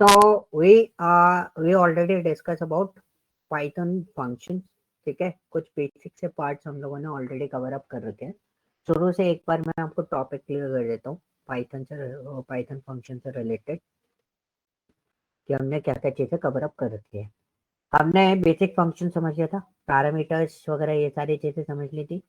So we already discussed about Python functions. ठीक है, कुछ बेसिक से पार्ट्स हम लोगों ने ऑलरेडी कवर अप कर रखे हैं. शुरू से एक बार मैं आपको टॉपिक क्लियर कर देता हूँ पाइथन फंक्शन से रिलेटेड कि हमने क्या क्या चीजें कवर अप कर रखी है. हमने बेसिक फंक्शन समझ लिया था, पैरामीटर्स वगैरह ये सारी चीजें समझ ली थी.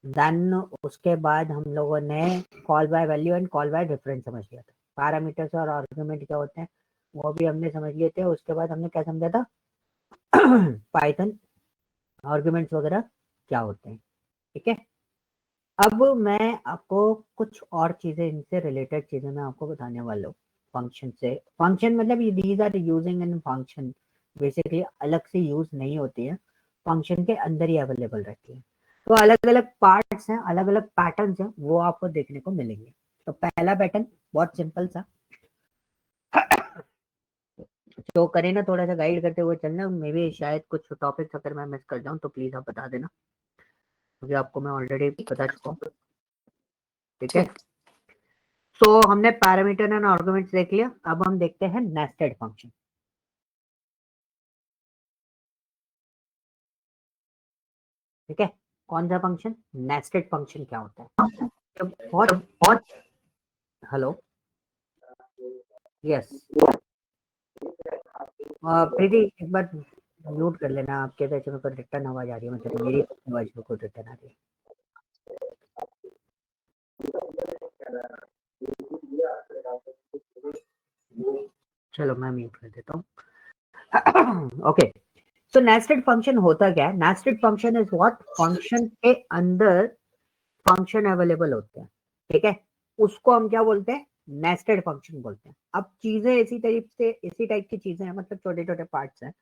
देन उसके बाद हम लोगों ने call by value and call bye difference समझ लिया था. पैरामीटर्स और आर्गुमेंट क्या होते हैं वो भी हमने समझ लिए थे. उसके बाद हमने क्या समझा था, पाइथन आर्गुमेंट्स वगैरह क्या होते हैं. ठीक है, अब मैं आपको कुछ और चीजें, इनसे रिलेटेड चीजें मैं आपको बताने वाला हूँ. फंक्शन से, फंक्शन मतलब these are using in function, basically अलग से यूज नहीं होती है, फंक्शन के अंदर ही अवेलेबल रहती है. तो अलग अलग पार्ट्स हैं, अलग अलग पैटर्न्स हैं, वो आपको देखने को मिलेंगे. तो पहला पैटर्न बहुत सिंपल सा, तो करें ना, थोड़ा सा गाइड करते हुए चलना. मे भी शायद कुछ टॉपिक्स अगर मैं मिस कर जाऊं तो प्लीज आप बता देना, क्योंकि आपको मैं ऑलरेडी बता चुका हूँ. ठीक है, तो हमने पैरामीटर एंड आर्गुमेंट्स देख लिया. अब हम देखते हैं नेस्टेड फंक्शन. ठीक है, कौन सा फंक्शन, नेस्टेड फंक्शन क्या होता है. तो बहुत हेलो, यस, प्रीति एक बार म्यूट कर लेना. आपके तरफ से मेरे को रिटर्न आवाज आ रही है, मतलब मेरी आवाज मेरे को रिटर्न आ रही है. चलो मैं म्यूट कर देता हूँ. ओके, सो नेस्टेड फंक्शन होता क्या है. Nested function is what, function के अंदर फंक्शन अवेलेबल होते हैं. ठीक है, उसको हम क्या बोलते हैं, नेस्टेड फंक्शन बोलते हैं. अब चीजें इसी टाइप की चीजें हैं, मतलब छोटे छोटे पार्ट्स हैं.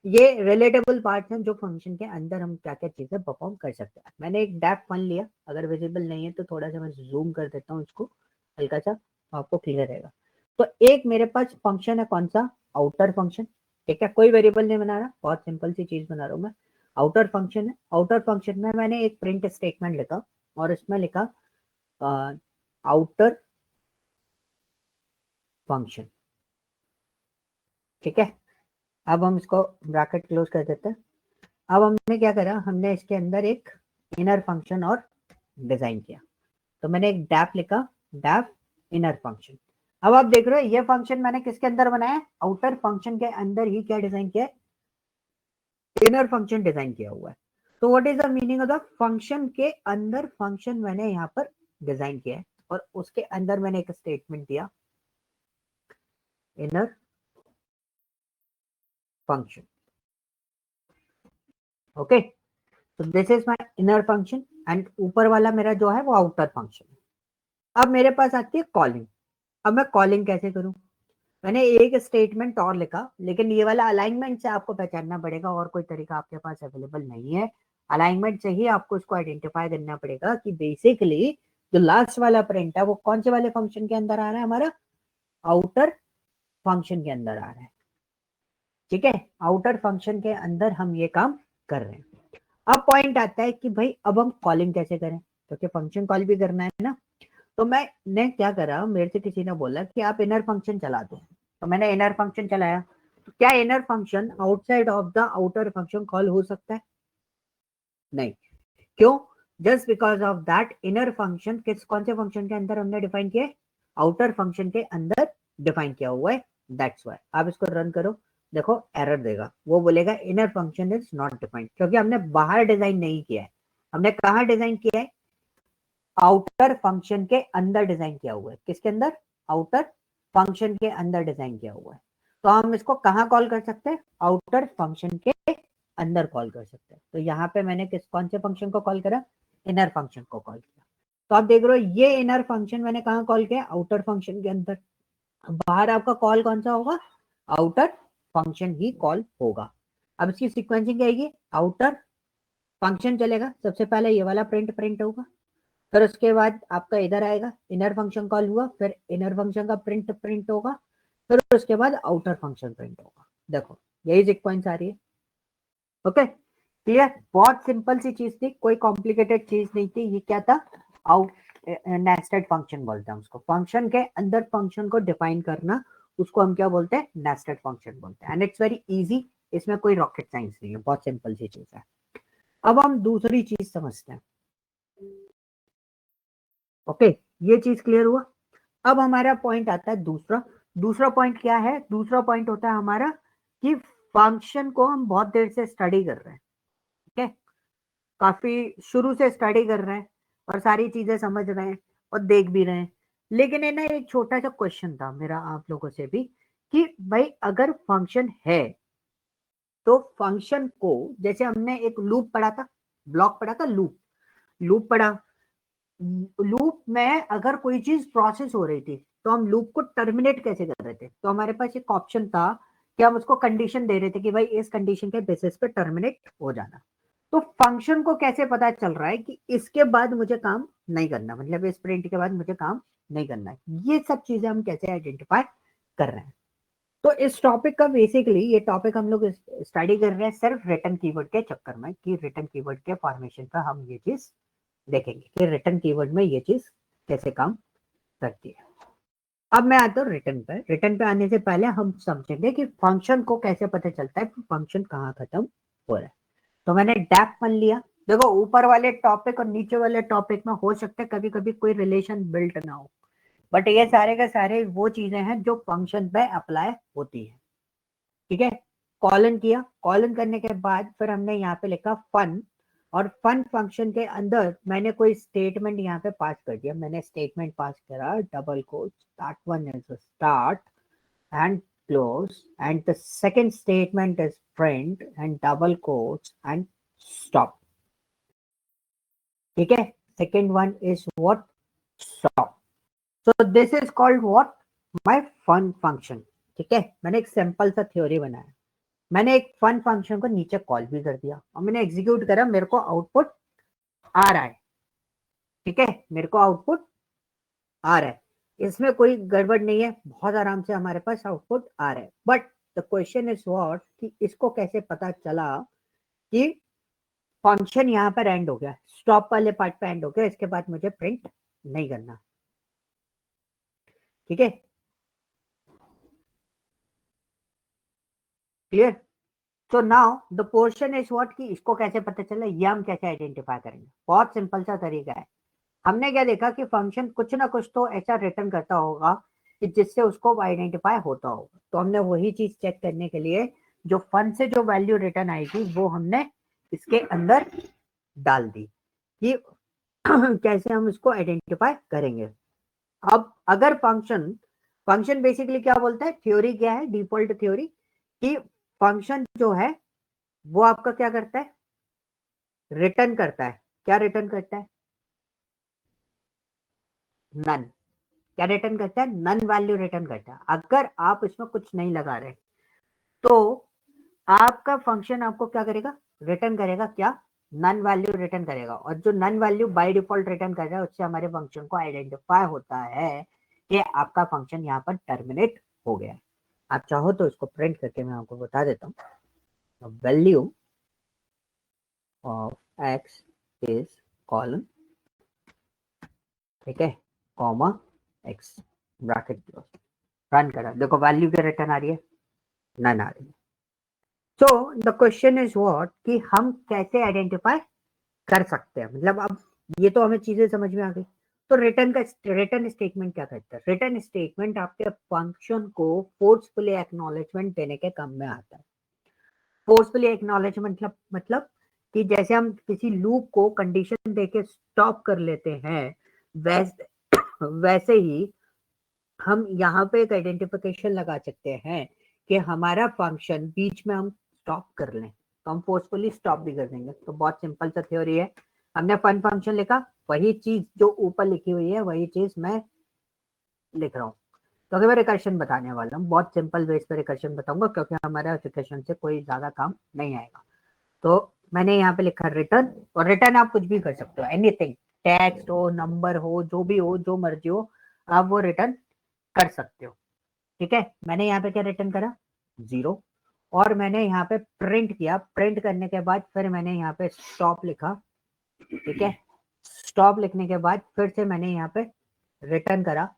ये रिलेटेबल पार्ट्स हैं जो फंक्शन के अंदर हम क्या क्या चीजें परफॉर्म कर सकते हैं. मैंने एक डेफ वन लिया, अगर विजिबल नहीं है तो थोड़ा सा मैं जूम कर देता हूँ इसको हल्का सा, आपको क्लियर रहेगा. तो एक मेरे पास फंक्शन है, कौन सा, आउटर फंक्शन. ठीक है, कोई वेरिएबल नहीं बना रहा, बहुत सिंपल सी चीज बना रहा हूं मैं. आउटर फंक्शन है, आउटर फंक्शन में मैंने एक प्रिंट स्टेटमेंट लिखा और इसमें लिखा आउटर फंक्शन. ठीक है, अब हम इसको ब्रैकेट क्लोज कर देते हैं. अब हमने क्या करा, हमने इसके अंदर एक इनर फंक्शन और डिजाइन किया. तो मैंने एक डैप लिखा, डैप इनर फंक्शन. अब आप देख रहे हो ये फंक्शन मैंने किसके अंदर बनाया है, आउटर फंक्शन के अंदर ही क्या डिजाइन किया है, इनर फंक्शन डिजाइन किया हुआ है. तो what is the meaning of the function के अंदर फंक्शन मैंने यहाँ पर डिजाइन किया है और उसके अंदर मैंने एक स्टेटमेंट दिया, इनर फंक्शन. ओके, तो this is my inner function and ऊपर वाला मेरा जो है वो आउटर फंक्शन है. अब मेरे पास आती है कॉलिंग. अब मैं कॉलिंग कैसे करूं, मैंने एक स्टेटमेंट और लिखा, लेकिन ये वाला अलाइनमेंट से आपको पहचानना पड़ेगा, और कोई तरीका आपके पास अवेलेबल नहीं है. अलाइनमेंट से ही आपको इसको आइडेंटिफाई करना पड़ेगा कि बेसिकली जो लास्ट वाला प्रिंट है वो कौन से वाले फंक्शन के अंदर आ रहा है, हमारा आउटर फंक्शन के अंदर आ रहा है. ठीक है, आउटर फंक्शन के अंदर हम ये काम कर रहे हैं. अब पॉइंट आता है कि भाई अब हम कॉलिंग कैसे करें, क्योंकि फंक्शन कॉल भी करना है ना. तो मैंने क्या करा, मेरे से किसी ने बोला कि आप इनर फंक्शन चला दो, तो मैंने इनर फंक्शन चलाया. तो क्या inner function outside of the outer function call हो सकता है, नहीं. क्यों, just because of that inner function किस कौन से फंक्शन के अंदर हमने डिफाइन किया है, आउटर फंक्शन के अंदर डिफाइन किया हुआ है. That's why. आप इसको रन करो, देखो एरर देगा, वो बोलेगा inner function is not defined, क्योंकि हमने बाहर डिजाइन नहीं किया है. हमने कहा डिजाइन किया है, आउटर फंक्शन के अंदर डिजाइन किया हुआ है. किसके अंदर, आउटर फंक्शन के अंदर डिजाइन किया हुआ है. तो हम इसको कहाँ कॉल कर सकते हैं, आउटर फंक्शन के अंदर कॉल कर सकते हैं. तो यहाँ पे मैंने कौन से फंक्शन को कॉल करा, इनर फंक्शन को कॉल किया. तो आप देख रहे हो ये इनर फंक्शन मैंने कहाँ कॉल किया, आउटर फंक्शन के अंदर. बाहर आपका कॉल कौन सा होगा, आउटर फंक्शन ही कॉल होगा. अब इसकी सीक्वेंसिंग क्या आएगी, आउटर फंक्शन चलेगा, सबसे पहले ये वाला प्रिंट प्रिंट होगा, फिर उसके बाद आपका इधर आएगा, इनर फंक्शन कॉल हुआ, फिर इनर फंक्शन का प्रिंट प्रिंट होगा, फिर उसके बाद आउटर फंक्शन प्रिंट होगा. देखो यही सीक्वेंस आ रही है. ओके, क्लियर, बहुत सिंपल सी चीज थी, कोई कॉम्प्लिकेटेड चीज नहीं थी. ये क्या था, आउट नेस्टेड फंक्शन बोलते हैं उसको, फंक्शन के अंदर फंक्शन को डिफाइन करना, उसको हम क्या बोलते हैं, नेस्टेड फंक्शन बोलते हैं। एंड इट्स वेरी इजी, इसमें कोई रॉकेट साइंस नहीं है, बहुत सिंपल सी चीज है। अब हम दूसरी चीज समझते हैं। ओके, ये चीज क्लियर हुआ। अब हमारा पॉइंट आता है दूसरा। दूसरा पॉइंट क्या है? दूसरा पॉइंट होता है हमारा कि फंक्शन को हम बहुत देर से स्टडी कर रहे हैं, ठीक है, काफी शुरू से स्टडी कर रहे हैं और सारी चीजें समझ रहे हैं और देख भी रहे हैं। लेकिन है ना, एक छोटा सा क्वेश्चन था मेरा आप लोगों से भी कि भाई अगर फंक्शन है तो फंक्शन को, जैसे हमने एक लूप पढ़ा था, ब्लॉक पढ़ा था, लूप लूप पढ़ा, लूप में अगर कोई चीज प्रोसेस हो रही थी तो हम लूप को टर्मिनेट कैसे कर रहे थे? तो हमारे पास एक ऑप्शन था कि हम उसको कंडीशन दे रहे थे कि भाई इस कंडीशन के बेसिस पे टर्मिनेट हो जाना। तो फंक्शन को कैसे पता चल रहा है कि इसके बाद मुझे काम नहीं करना, मतलब इस प्रिंट के बाद मुझे काम नहीं करना है? ये सब चीजें हम कैसे आइडेंटिफाई कर रहे हैं? तो इस टॉपिक का बेसिकली ये टॉपिक हम लोग स्टडी कर रहे हैं सिर्फ रिटर्न कीवर्ड के चक्कर में, कि रिटर्न कीवर्ड के फॉर्मेशन पर हम ये चीज देखेंगे कि रिटर्न कीवर्ड में ये चीज कैसे काम करती है। अब मैं आता हूँ रिटर्न पे। रिटर्न पे आने से पहले हम समझेंगे कि फंक्शन को कैसे पता चलता है कि फंक्शन कहाँ खत्म हो रहा है। तो मैंने डैप मान लिया। देखो, ऊपर वाले टॉपिक और नीचे वाले टॉपिक में हो सकता है कभी कभी कोई रिलेशन बिल्ट ना हो, बट ये सारे के सारे वो चीजें हैं जो फंक्शन पे अप्लाई होती है, ठीक है। कॉलन किया, कॉलन करने के बाद फिर हमने यहाँ पे लिखा फन, और फन फंक्शन के अंदर मैंने कोई स्टेटमेंट यहाँ पे पास कर दिया। मैंने स्टेटमेंट पास करा, double quote, start one is start and close, and the second statement is print and double quotes and stop, ठीक है। second one is what? Stop. So this is called what? My fun function, ठीक है। मैंने एक simple सा theory बनाया, मैंने एक फन फंक्शन को नीचे कॉल भी कर दिया और मैंने एग्जीक्यूट करा, मेरे को आउटपुट आ रहा है, ठीक है, मेरे को आउटपुट आ रहा है, इसमें कोई गड़बड़ नहीं है, बहुत आराम से हमारे पास आउटपुट आ रहा है। But the question is what, कि इसको कैसे पता चला कि फंक्शन यहाँ पर एंड हो गया, स्टॉप वाले पार्ट पे एंड हो गया, इसके बाद मुझे प्रिंट नहीं करना, ठीक है, क्लियर। तो now the portion is what, कि इसको कैसे पता चला, ये हम कैसे आइडेंटिफाई करेंगे? बहुत सिंपल सा तरीका है। हमने क्या देखा कि फंक्शन कुछ ना कुछ तो ऐसा रिटर्न करता होगा कि जिससे उसको आइडेंटिफाई होता होगा। तो हमने वही चीज चेक करने के लिए जो फन से जो वैल्यू रिटर्न आएगी वो हमने इसके अंदर डाल दी कि कैसे हम इसको आइडेंटिफाई करेंगे। अब अगर फंक्शन, फंक्शन बेसिकली क्या बोलता है, थ्योरी क्या है, डिफॉल्ट थ्योरी, कि फंक्शन जो है वो आपका क्या करता है, रिटर्न करता है। क्या रिटर्न करता है? नन। क्या रिटर्न करता है? नन वैल्यू रिटर्न करता है। अगर आप इसमें कुछ नहीं लगा रहे तो आपका फंक्शन आपको क्या करेगा, रिटर्न करेगा क्या, नन वैल्यू रिटर्न करेगा। और जो none value by default return कर रहा है उससे हमारे फंक्शन को आइडेंटिफाई होता है कि आपका फंक्शन यहाँ पर टर्मिनेट हो गया है। आप चाहो तो इसको प्रिंट करके मैं आपको बता देता हूँ। Value of x is colon, ठीक है, comma x, bracket close, run करा, देखो वैल्यू क्या रिटर्न आ रही है, नन आ रही है। So the question is what, कि हम कैसे आइडेंटिफाई कर सकते हैं, मतलब अब ये तो हमें चीजें समझ में आ गई। तो रिटर्न का, रिटर्न स्टेटमेंट क्या करता है? रिटर्न स्टेटमेंट आपके फंक्शन को फोर्सफुली एक्नॉलेजमेंट देने के काम में आता है। फोर्सफुली एक्नॉलेजमेंट मतलब कि जैसे हम किसी लूप को कंडीशन देके स्टॉप कर लेते हैं, वैसे वैसे ही हम यहाँ पे एक आइडेंटिफिकेशन लगा सकते हैं कि हमारा फंक्शन बीच में हम स्टॉप कर लें तो हम फोर्सफुली स्टॉप भी कर देंगे। तो बहुत सिंपल सा थ्योरी है। हमने फन फंक्शन लिखा, वही चीज जो ऊपर लिखी हुई है वही चीज मैं लिख रहा हूँ। तो अगर मैं रिकर्शन बताने वाला हूँ, बहुत सिंपल बेस पे रिकर्शन बताऊंगा क्योंकि हमारा रिकर्शन से कोई ज्यादा काम नहीं आएगा। तो मैंने यहाँ पे लिखा रिटर्न, और रिटर्न आप कुछ भी कर सकते हो, एनीथिंग, टेक्स्ट हो, नंबर हो, जो भी हो, जो मर्जी हो, आप वो रिटर्न कर सकते हो, ठीक है। मैंने यहाँ पे क्या रिटर्न करा, 0, और मैंने यहाँ पे प्रिंट किया। प्रिंट करने के बाद फिर मैंने यहाँ पे स्टॉप लिखा, ठीक है। स्टॉप लिखने के बाद फिर से मैंने यहाँ पे रिटर्न करा,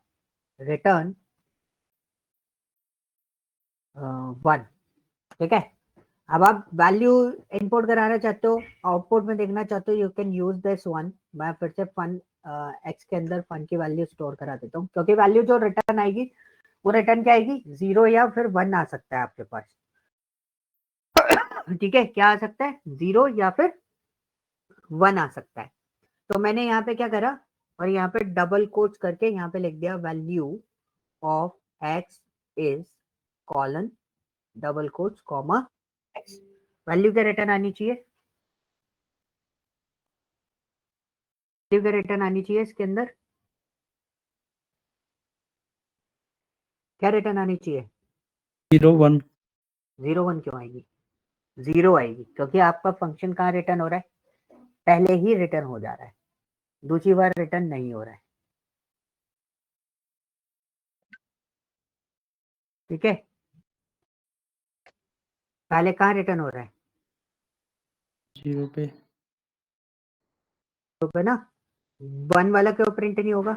रिटर्न 1, ठीक है। अब आप वैल्यू इनपुट कराना चाहते हो, आउटपुट में देखना चाहते हो, यू कैन यूज दिस 1। मैं फिर से फन एक्स के अंदर फन की वैल्यू स्टोर करा देता हूँ, क्योंकि वैल्यू जो रिटर्न आएगी वो रिटर्न क्या आएगी, 0 या फिर 1 आ सकता है आपके पास। ठीक है, क्या आ सकता है, 0 या फिर 1 आ सकता है। तो मैंने यहाँ पे क्या करा, और यहाँ पे डबल कोट्स करके यहाँ पे लिख दिया value of x is colon double quotes comma x. Value क्या रिटर्न आनी चाहिए, वैल्यू क्या रिटर्न आनी चाहिए इसके अंदर, क्या रिटर्न आनी चाहिए, 0 1। 0 1 क्यों आएगी, 0 आएगी, क्योंकि आपका फंक्शन कहाँ रिटर्न हो रहा है, पहले ही रिटर्न हो जा रहा है, दूसरी बार रिटर्न नहीं हो रहा है। ठीक है, पहले कहाँ रिटर्न हो रहा है, 0 पे। तो ना 1 वाला क्यों प्रिंट नहीं होगा,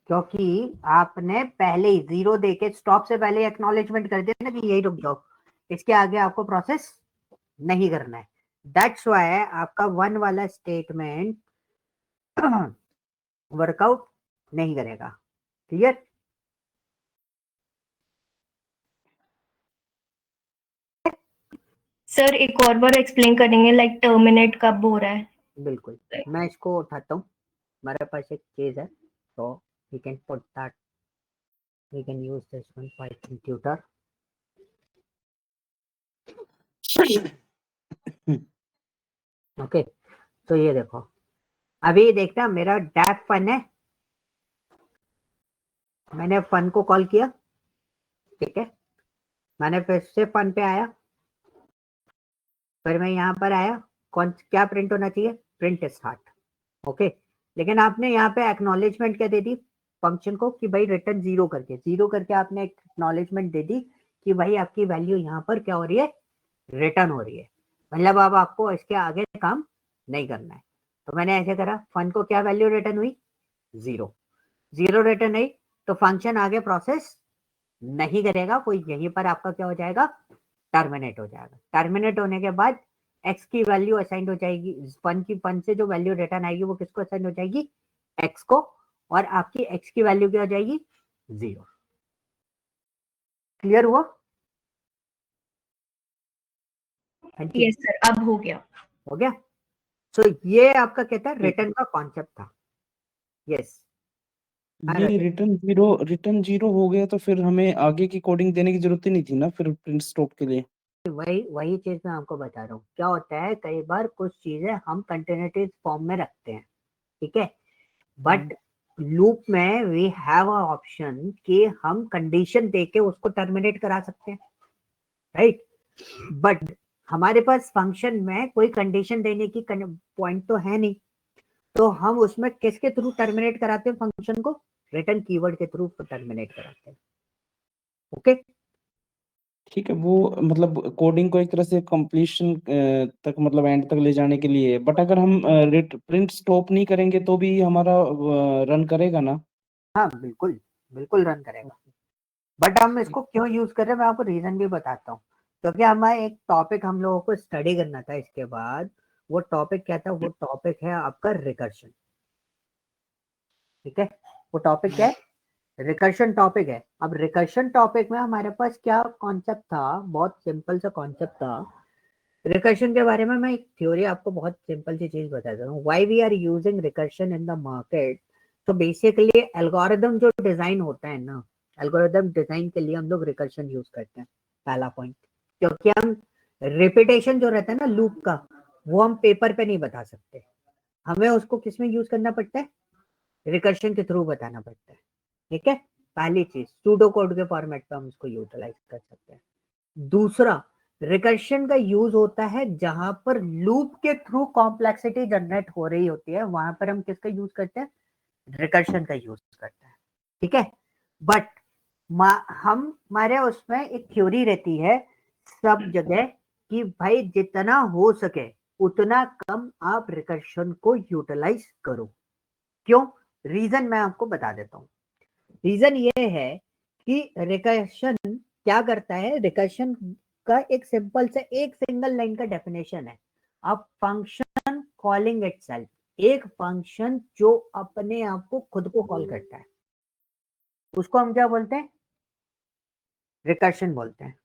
क्योंकि आपने पहले ही 0 देके स्टॉप से पहले एक्नॉलेजमेंट कर दिया ना कि यही रुक जाओ, इसके आगे आपको प्रोसेस नहीं करना है। दैट्स वाई आपका 1 वाला स्टेटमेंट वर्कआउट नहीं करेगा। क्लियर, सर एक और बार एक्सप्लेन करेंगे, लाइक टर्मिनेट कब हो रहा है? बिल्कुल, मैं इसको उठाता हूँ, हमारे पास एक चीज है, तो we can put that, we can use this one Python tutor. Okay, तो ये देखो, अभी देखना मेरा डैप फन है, मैंने फन को कॉल किया, ठीक है, मैंने फिर से फन पे आया, फिर मैं यहाँ पर आया, कौन क्या प्रिंट होना चाहिए, प्रिंट स्टार्ट। ओके, लेकिन आपने यहाँ पे एक्नॉलेजमेंट क्या दे दी फंक्शन को कि भाई रिटर्न 0 करके आपने एक एक्नॉलेजमेंट दे दी कि भाई आपकी वैल्यू यहाँ पर क्या हो रही है, रिटर्न हो रही है, मतलब अब आपको इसके आगे काम नहीं करना है। तो मैंने ऐसे करा, फन को क्या वैल्यू रिटर्न हुई, 0 रिटर्न आई, तो फंक्शन आगे प्रोसेस नहीं करेगा, वो यहीं पर आपका क्या हो जाएगा, टर्मिनेट हो जाएगा। टर्मिनेट होने के बाद एक्स की वैल्यू असाइन हो जाएगी, फन से जो वैल्यू रिटर्न आएगी वो किसको असाइन हो जाएगी, एक्स को, और आपकी एक्स की वैल्यू क्या हो जाएगी, 0। क्लियर हुआ, यस सर, अब हो गया। हो गया। सो ये आपका कहता है रिटर्न का कॉन्सेप्ट था। यस, ये रिटर्न जीरो हो गया तो फिर हमें आगे की कोडिंग देने की जरूरत ही नहीं थी ना फिर प्रिंट स्टॉप के लिए। वही चीज मैं आपको बता रहा हूँ, क्या होता है कई बार कुछ चीजें हम कंटिन्यूटी फॉर्म में रखते हैं, ठीक है, बट लूप में वी हैव अ ऑप्शन कि हम कंडीशन देके उसको टर्मिनेट करा सकते हैं, राइट, बट हमारे पास फंक्शन में कोई कंडीशन देने की पॉइंट तो है नहीं, तो हम उसमें किसके थ्रू टर्मिनेट कराते हैं फंक्शन को, रिटर्न कीवर्ड के थ्रू टर्मिनेट कराते हैं। ओके, ठीक है, वो मतलब कोडिंग को एक तरह से कंप्लीशन तक मतलब एंड तक ले जाने के लिए, बट अगर हम प्रिंट स्टॉप नहीं करेंगे तो भी हमारा रन करेगा ना। हाँ बिल्कुल, बिल्कुल रन करेगा, बट हम इसको क्यों यूज कर रहे हैं मैं आपको रीजन भी बताता हूँ, क्योंकि हमारा एक टॉपिक हम लोगों को स्टडी करना था इसके बाद, वो टॉपिक क्या था, वो टॉपिक है आपका रिकर्शन, ठीक है, वो टॉपिक क्या है, रिकर्शन टॉपिक है। अब रिकर्शन टॉपिक में हमारे पास क्या कॉन्सेप्ट था, बहुत सिंपल सा कॉन्सेप्ट था रिकर्शन के बारे में। मैं एक थ्योरी आपको बहुत सिंपल सी चीज बताता हूँ, why we are using recursion in the market. तो बेसिकली एल्गोरिदम जो डिजाइन होता है ना, एल्गोरिदम डिजाइन के लिए हम लोग रिकर्शन यूज करते हैं, पहला पॉइंट, क्योंकि हम रिपीटेशन जो रहता है ना लूप का, वो हम पेपर पे नहीं बता सकते, हमें उसको किसमें यूज करना पड़ता है, रिकर्शन के थ्रू बताना पड़ता है, ठीक है, पहली चीज सूडो कोड के फॉर्मेट पे हम इसको यूटिलाइज कर सकते हैं। दूसरा, रिकर्शन का यूज होता है जहां पर लूप के थ्रू कॉम्प्लेक्सिटी जनरेट हो रही होती है, वहां पर हम किसका यूज करते हैं, रिकर्शन का यूज करते हैं, ठीक है, बट हम हमारे उसमें एक थ्योरी रहती है सब जगह कि भाई जितना हो सके उतना कम आप रिकर्शन को यूटिलाइज करो। क्यों, रीजन मैं आपको बता देता हूँ। रीजन ये है कि रिकर्शन क्या करता है, रिकर्शन का एक सिंपल से एक सिंगल लाइन का डेफिनेशन है, अ फंक्शन कॉलिंग इटसेल्फ, एक फंक्शन जो अपने आप को खुद को कॉल करता है, उसको हम क्या बोलते हैं, रिकर्शन बोलते हैं।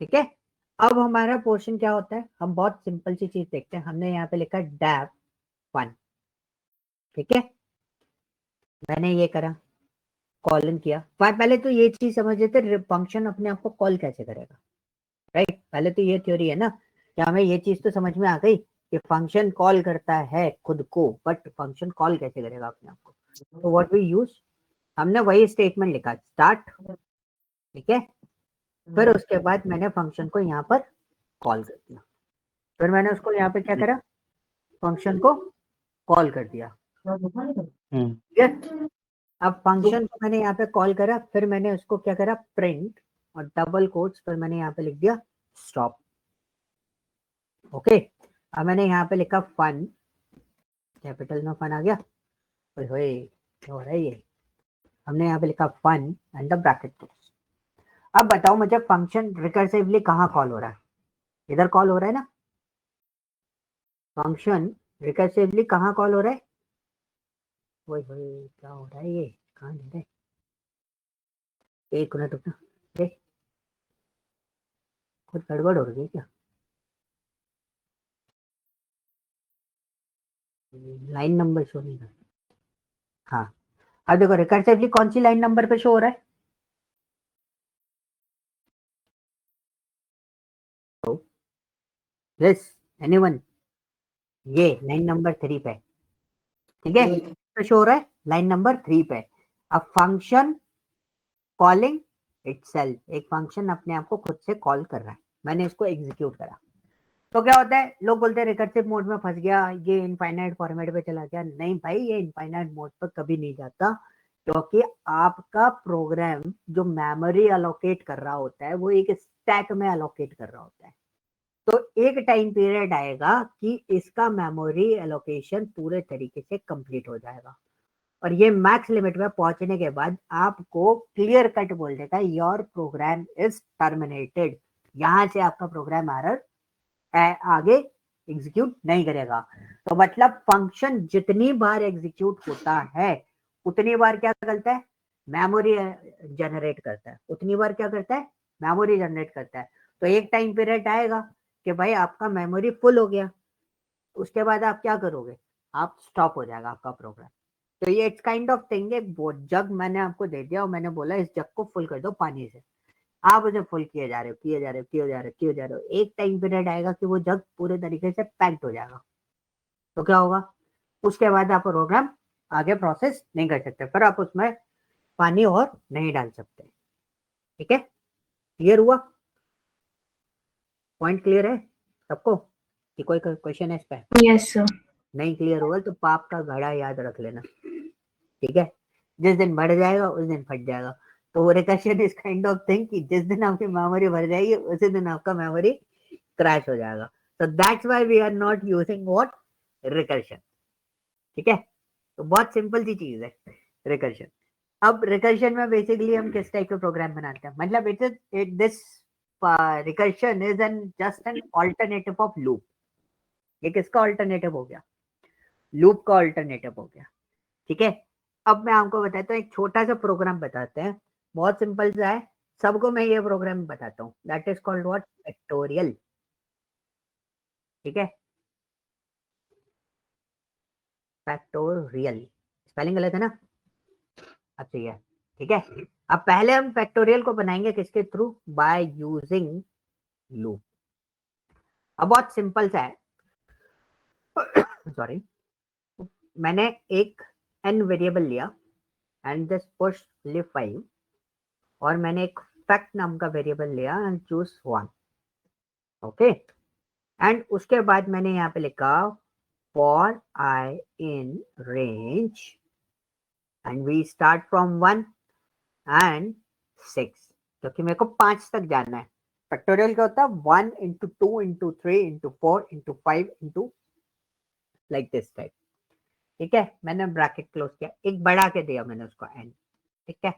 ठीक है, अब हमारा पोर्शन क्या होता है, हम बहुत सिंपल सी चीज देखते हैं, हमने यहाँ पे लिखा डेफ वन। ठीक है, मैंने ये करा, कॉलन किया, पहले तो ये चीज समझ लेते फंक्शन अपने आप को कॉल कैसे करेगा, राइट। पहले तो ये थ्योरी है ना, कि हमें ये चीज तो समझ में आ गई कि फंक्शन कॉल करता है खुद को, बट फंक्शन कॉल कैसे करेगा अपने आप को। तो व्हाट वी यूज, हमने वही स्टेटमेंट लिखा, स्टार्ट। ठीक है, फिर उसके बाद मैंने फंक्शन को यहाँ पर कॉल कर दिया, फिर मैंने उसको यहाँ पे क्या करा, फंक्शन को कॉल कर दिया। ठीक है, अब फंक्शन को मैंने यहाँ पे कॉल करा, फिर मैंने उसको क्या करा, प्रिंट और डबल कोट्स, फिर मैंने यहाँ पे लिख दिया स्टॉप। ओके, अब मैंने यहाँ पे लिखा फन, कैपिटल में फन आ गया, ओए क्या हो रहा है ये, हमने यहाँ पे लिखा fun and the bracket close. अब बताओ मुझे फंक्शन रिकर्सिवली कहाँ कॉल हो रहा है, इधर कॉल हो रहा है ना, फंक्शन रिकर्सिवली कहाँ कॉल हो रहा है, ओए होए क्या हो रहा है ये, कहाँ जा रहा है, एक मिनट रुकना, कुछ गड़बड़ हो रही है क्या, लाइन नंबर शो नहीं कर, हाँ अब देखो रिकर्सिवली कौन सी लाइन नंबर पे शो हो रहा है, यस एनीवन, ये लाइन नंबर 3 पे। ठीक है, तो शो हो रहा है लाइन नंबर 3 पे। अब फंक्शन कॉलिंग इटसेल्फ, एक फंक्शन अपने आप को खुद से कॉल कर रहा है, मैंने इसको एग्जीक्यूट करा, तो क्या होता है, लोग बोलते हैं रिकर्सिव मोड में फंस गया, ये इनफाइनाइट फॉर्मेट पे चला गया। नहीं भाई, ये इनफाइनाइट मोड पर कभी नहीं जाता, क्योंकि आपका प्रोग्राम जो मेमोरी अलोकेट कर रहा होता है वो एक स्टैक में अलोकेट कर रहा होता है। तो एक टाइम पीरियड आएगा कि इसका मेमोरी एलोकेशन पूरे तरीके से कंप्लीट हो जाएगा, और ये मैक्स लिमिट में पहुंचने के बाद आपको क्लियर कट बोल देगा योर प्रोग्राम इज टर्मिनेटेड, यहां से आपका प्रोग्राम एरर आगे एग्जीक्यूट नहीं करेगा। तो मतलब फंक्शन जितनी बार एग्जीक्यूट होता है उतनी बार क्या करता है, मेमोरी जनरेट करता है, उतनी बार क्या करता है, मेमोरी जनरेट करता है। तो एक टाइम पीरियड आएगा कि भाई आपका मेमोरी फुल हो गया, उसके बाद आप क्या करोगे, आप स्टॉप हो जाएगा आपका प्रोग्राम। तो ये इट्स काइंड ऑफ थिंग, एक जग मैंने आपको दे दिया और मैंने बोला इस जग को फुल कर दो पानी से, आप उसे फुल किए जा रहे हो, किए जा रहे हो, किए जा रहे हो, किए जा रहे हो, एक टाइम पीरियड आएगा कि वो जग पूरे तरीके से पैक्ड हो जाएगा। तो क्या होगा, उसके बाद आप प्रोग्राम आगे प्रोसेस नहीं कर सकते, फिर आप उसमें पानी और नहीं डाल सकते। ठीक है, क्लियर हुआ, पॉइंट क्लियर है सबको, कि कोई क्वेश्चन है इस पे, यस सर। नहीं क्लियर हुआ तो पाप का घड़ा याद रख लेना। ठीक है, जिस दिन बढ़ जाएगा उस दिन फट जाएगा। तो recursion is kind of thing कि जिस दिन आपकी मेमोरी भर जाएगी उसी दिन आपका मेमोरी क्रैश हो जाएगा। तो that's why we are not using what, recursion. ठीक है, तो बहुत सिंपल सी चीज है रिकर्शन। अब रिकर्शन में बेसिकली हम किस टाइप के प्रोग्राम बनाते हैं, मतलब it this recursion is an just an alternative of loop. ये किसका ऑल्टरनेटिव हो गया, लूप का ऑल्टरनेटिव हो गया। ठीक है, अब मैं आपको बताता हूँ, एक छोटा सा प्रोग्राम बताते हैं, बहुत सिंपल सा है, सबको मैं ये प्रोग्राम बताता हूँ, that is called what, factorial. ठीक है, फैक्टोरियल, स्पेलिंग गलत है ना, अब सही है। ठीक है, अब पहले हम फैक्टोरियल को बनाएंगे किसके थ्रू, बाय यूजिंग लूप। अब बहुत सिंपल सा है, सॉरी, मैंने एक n वेरिएबल लिया एंड दिस पुश लिव 5, और मैंने एक फैक्ट नाम का वेरिएबल लिया एंड चूज 1। ओके, एंड उसके बाद मैंने यहाँ पे लिखा for i in range and we start from 1 and 6, क्योंकि मेरे को 5 तक जाना है। फैक्टोरियल क्या होता है, 1 into 2 into 3 into 4 into 5 into like this type. ठीक है, मैंने ब्रैकेट क्लोज किया, एक बढ़ा के दिया मैंने उसको n। ठीक है,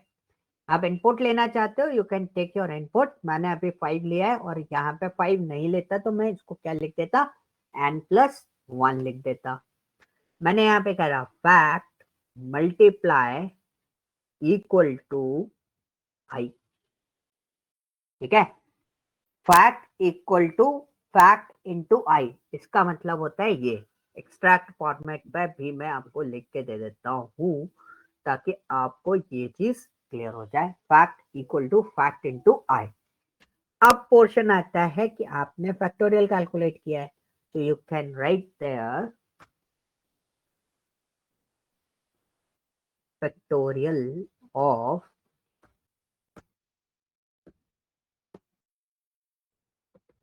आप इनपुट लेना चाहते हो, you can take your input. मैंने अभी 5 लिया है और यहाँ पे 5 नहीं लेता तो मैं इसको क्या लिख देता, n+1 लिख देता। मैंने यहाँ पे करा fact multiply equal to i। ठीक है, fact equal to fact into i, इसका मतलब होता है ये। एक्सट्रैक्ट फॉर्मेट पे भी मैं आपको लिख के दे देता हूँ ताकि आपको ये चीज क्लियर हो जाए। Fact equal to fact into i। अब पोर्शन आता है कि आपने फैक्टोरियल कैलकुलेट किया है, तो you can write there factorial of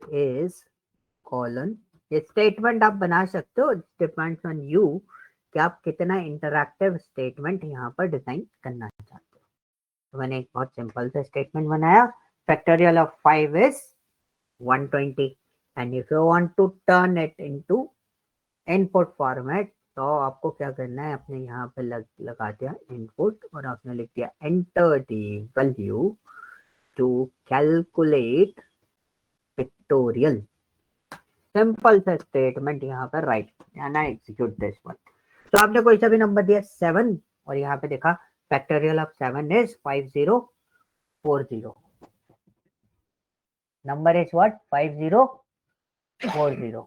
is colon. ये स्टेटमेंट आप बना सकते हो, डिपेंड्स ऑन यू कि आप कितना इंटरैक्टिव स्टेटमेंट यहाँ पर डिजाइन करना चाहते हो। तो मैंने एक बहुत सिंपल सा स्टेटमेंट बनाया, factorial of 5 is 120 and if you want to turn it into input format तो आपको क्या करना है, अपने यहाँ पे लगा दिया इनपुट और आपने लिख दिया enter the value to calculate factorial. Simple सा स्टेटमेंट यहाँ पर राइट ना, एग्जीक्यूट दिस वन। तो आपने कोई सा भी नंबर दिया 7 और यहाँ पे देखा factorial of 7 is 5040। Number is what, 5040।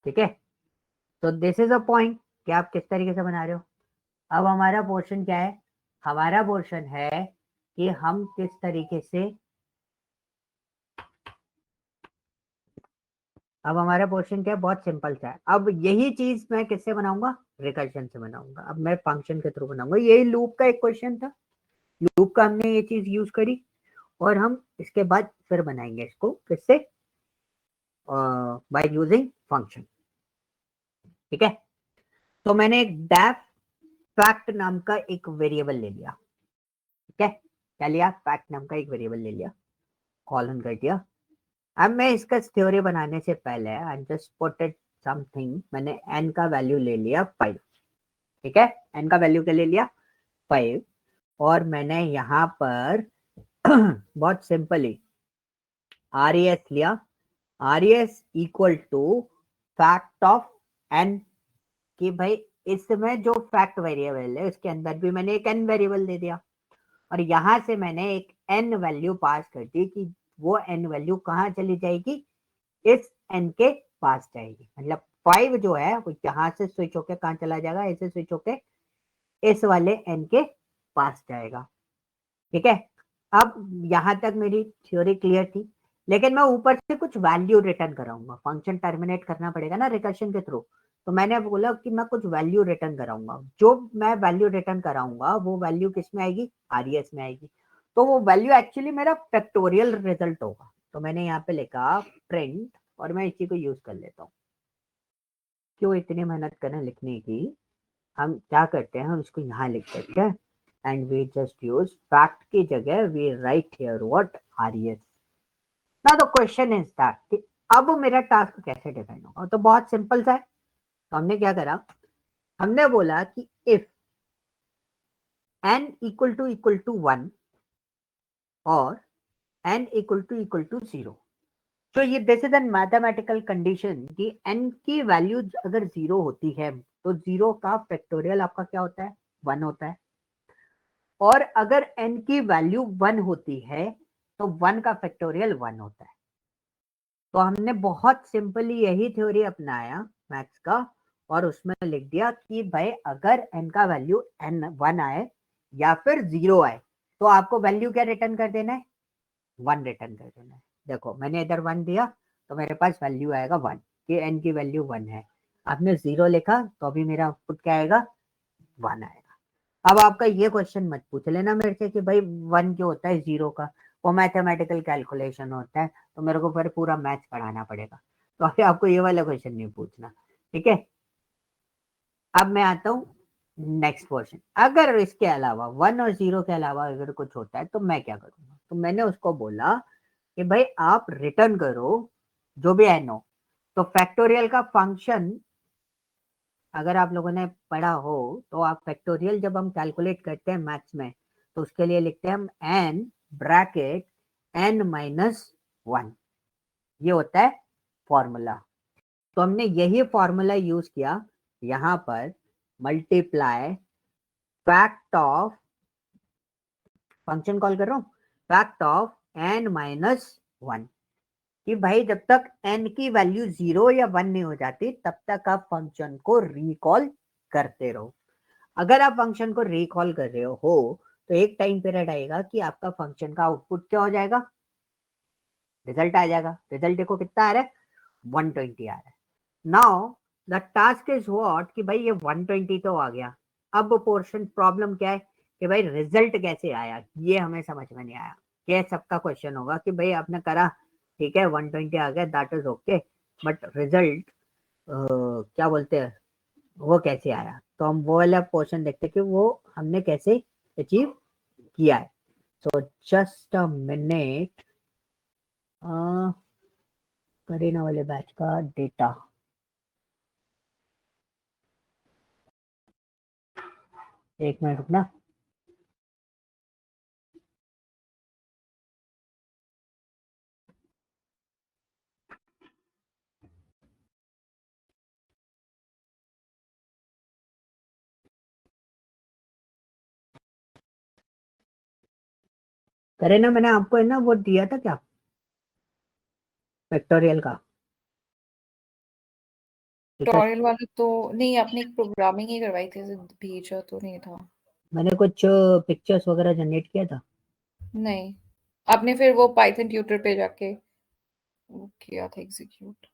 ठीक है, तो दिस इज अ पॉइंट कि आप किस तरीके से बना रहे हो। अब हमारा पोर्शन क्या है, हमारा पोर्शन है कि हम किस तरीके से, अब हमारा पोर्शन क्या है, बहुत सिंपल सा है। अब यही चीज मैं किससे बनाऊंगा, रिकर्शन से बनाऊंगा। अब मैं फंक्शन के थ्रू बनाऊंगा। यही लूप का एक क्वेश्चन था, लूप का हमने ये चीज यूज करी और हम इसके बाद फिर बनाएंगे इसको किससे, बाय यूजिंग फंक्शन। ठीक है, तो मैंने एक डेफ फैक्ट नाम का एक वेरिएबल ले लिया। ठीक है, क्या लिया, फैक्ट नाम का एक वेरिएबल ले लिया, कॉलन कर दिया। अब मैं इसका थ्योरी बनाने से पहले I just put it something, मैंने n का वैल्यू ले लिया 5। ठीक है, n का वैल्यू क्या ले लिया 5 और मैंने यहाँ पर बहुत सिंपली res लिया, res equal to fact of n, कि भाई इसमें जो फैक्ट वेरिएबल है उसके अंदर भी मैंने एक n वेरिएबल दे दिया और यहां से मैंने एक n वैल्यू पास कर दी कि वो n वैल्यू कहाँ चली जाएगी, इस n के पास जाएगी। मतलब 5 जो है वो यहाँ से स्विच होके कहाँ चला जाएगा, ऐसे स्विच होके इस वाले n के पास जाएगा। ठीक है, अब यहां तक मेरी थ्योरी क्लियर थी, लेकिन मैं ऊपर से कुछ वैल्यू रिटर्न कराऊंगा। फंक्शन टर्मिनेट करना पड़ेगा ना रिकर्शन के थ्रू, तो मैंने बोला कि मैं कुछ वैल्यू रिटर्न कराऊंगा। जो मैं वैल्यू रिटर्न कराऊंगा वो वैल्यू किस में आएगी, आरईएस में आएगी। तो वो वैल्यू एक्चुअली मेरा फैक्टोरियल रिजल्ट होगा। तो मैंने यहाँ पे लिखा प्रिंट और मैं इसी को यूज कर लेता हूँ। क्यों इतनी मेहनत करें लिखने की, हम क्या करते हैं, हम इसको यहाँ लिख देते हैं and we just use fact की जगह we write here what, RES. Now the question is that कि अब मेरा टास्क कैसे डिफाइन होगा। तो बहुत सिंपल सा है। तो हमने क्या करा, हमने बोला कि इफ n इक्वल टू 1 और n इक्वल टू 0, तो ये this is an mathematical condition कि n की वैल्यू अगर 0 होती है तो 0 का फैक्टोरियल आपका क्या होता है, 1 होता है। और अगर n की वैल्यू 1 होती है तो 1 का फैक्टोरियल 1 होता है। तो हमने बहुत सिंपली यही थ्योरी अपनाया मैथ्स का और उसमें लिख दिया कि भाई अगर n का वैल्यू n 1 आए या फिर 0 आए तो आपको वैल्यू क्या रिटर्न कर देना है, 1 रिटर्न कर देना है। देखो मैंने इधर 1 दिया तो मेरे पास वैल्यू आएगा 1 कि n की वैल्यू 1 है। आपने 0 लिखा तो अभी मेरा आउटपुट क्या आएगा, 1 आएगा। अब आपका ये क्वेश्चन मत पूछ लेना मेरे से कि भाई 1 जो होता है 0 का, वो मैथमेटिकल कैलकुलेशन होता है तो मेरे को फिर पूरा मैथ्स पढ़ाना पड़ेगा। तो अभी आपको ये वाला क्वेश्चन नहीं पूछना। ठीक है, अब मैं आता हूँ नेक्स्ट क्वेश्चन। अगर इसके अलावा 1 और 0 के अलावा अगर कुछ होता है तो मैं क्या करूंगा। तो मैंने उसको बोला कि भाई आप रिटर्न करो जो भी n हो। तो फैक्टोरियल का फंक्शन अगर आप लोगों ने पढ़ा हो तो आप फैक्टोरियल जब हम कैलकुलेट करते हैं मैथ्स में तो उसके लिए लिखते हैं हम n ब्रैकेट n माइनस 1, ये होता है फॉर्मूला। तो हमने यही फॉर्मूला यूज किया यहां पर, multiply fact of, function call कर रहा हूं, फैक्ट ऑफ n माइनस 1, कि भाई जब तक n की वैल्यू 0 या 1 नहीं हो जाती तब तक आप फंक्शन को रिकॉल करते रहो। अगर आप फंक्शन को रिकॉल कर रहे हो तो एक टाइम पीरियड आएगा कि आपका फंक्शन का आउटपुट क्या हो जाएगा, रिजल्ट आ जाएगा। रिजल्ट देखो कितना आ रहा है, 120 आ रहा है। Now the task is what, कि भाई ये 120 तो आ गया, अब पोर्शन प्रॉब्लम क्या है कि भाई रिजल्ट कैसे आया, ये हमें समझ में नहीं आया। ये सबका क्वेश्चन होगा कि भाई आपने करा ठीक है 120 आ गया, that is okay, but result क्या बोलते हैं वो कैसे आया। तो हम वो वाला पोर्शन देखते हैं कि वो हमने कैसे अचीव किया है। So just a minute, Kareena वाले बैच का डेटा, एक मिनट रुकना। करीना मैंने आपको है ना वो दिया था क्या फैक्टोरियल का, ठीक है। ट्यूटोरियल वाला तो नहीं, आपने एक प्रोग्रामिंग ही करवाई थी, भेजा तो नहीं था। मैंने कुछ पिक्चर्स वगैरह जनरेट किया था। नहीं, आपने फिर वो पाइथन ट्यूटर पे जाके वो किया था एग्जीक्यूट।